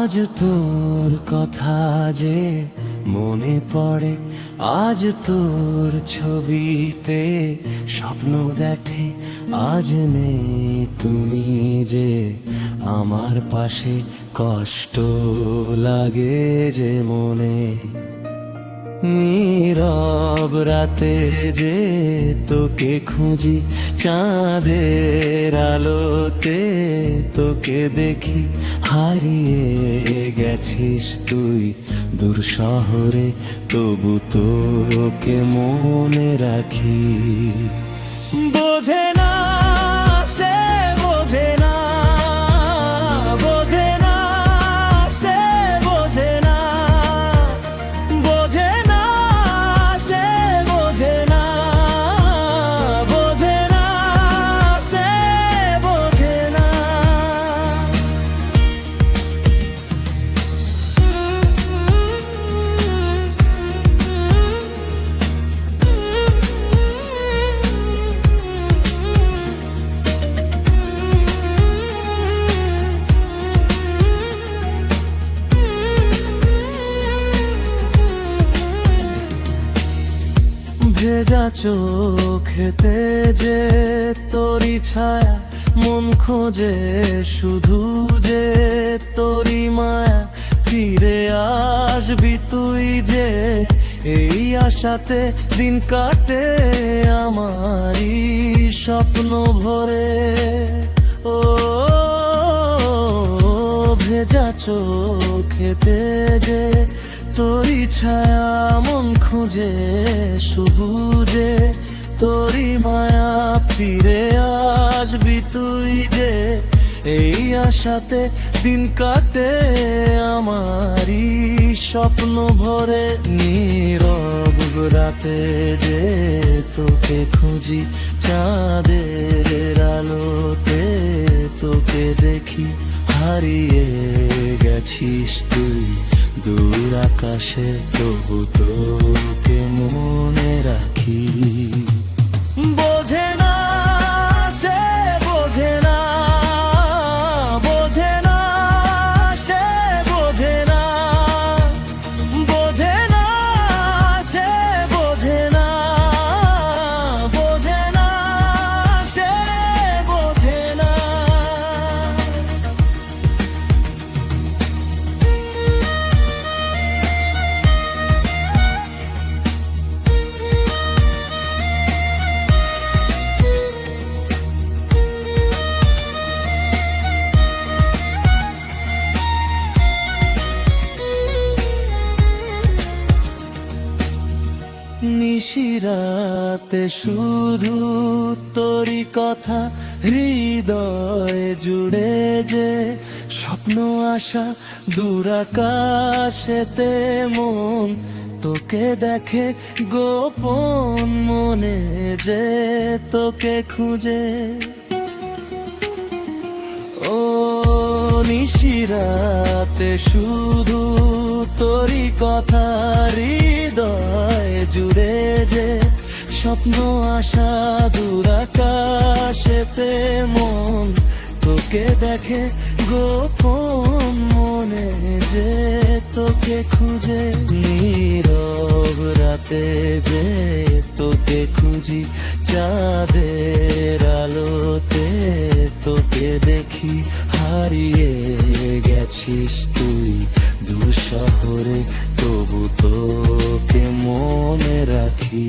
আজ তোর কথা যে মনে পড়ে, আজ তোর ছবিতে স্বপ্ন দেখে, আজ নেই তুমি যে আমার পাশে, কষ্ট লাগে যে মনে। নীরব রাতে যে তোকে খুঁজি, চাঁদের আলোতে তোকে দেখি, হারিয়ে গেছিস তুই দূর শহরে, তবু তোকে মনে রাখি। বোঝে না সে, বোঝে না, বোঝে না সে, বোঝে না, বোঝে না সে, বোঝে না, বোঝে না সে, বোঝে না। ভেজা চোখেতে যে তোরি ছায়া, মন খোঁজে শুধু যে তোরি মায়া, ফিরে আসবি তুই যে, এই আশাতে দিন কাটে আমারই স্বপ্ন ভরে। ও ভেজা চোখেতে যে তোরি ছায়া, মন খুঁজে শুধু যে তোরি মায়া, ফিরে আসবি তুই যে, এই আশাতে দিন কাটে আমারই স্বপ্ন ভরে। নীরব রাতে যে তোকে খুঁজি, চাঁদের আলোতে তোকে দেখি, হারিয়ে গেছিস তুই দূর আকাশে, তবু তোকে মনে রাখি। বোঝে না সে, বোঝে না, বোঝে না সে, বোঝে না, বোঝে না সে, বোঝে না, বোঝে না সে, বোঝে না। নিশিরাতে শুধু তোরি কথা, হৃদয় জুড়ে যে স্বপ্ন আশা, দূর আকাশেতে মন তোকে দেখে, গোপন মনে যে তোকে খুঁজে। ও নিশিরাতে শুধু তোরি কথা, হৃদয় জুড়ে যে স্বপ্ন আশা, দূর আকাশেতে মন তোকে দেখে, গোপন মনে যে তোকে খুঁজে। নীরব রাতে যে তোকে খুঁজি, চাঁদের আলোতে তোকে দেখি, হারিয়ে গেছিস তুই দূর শহরে, তবু তোকে মনে রাখি।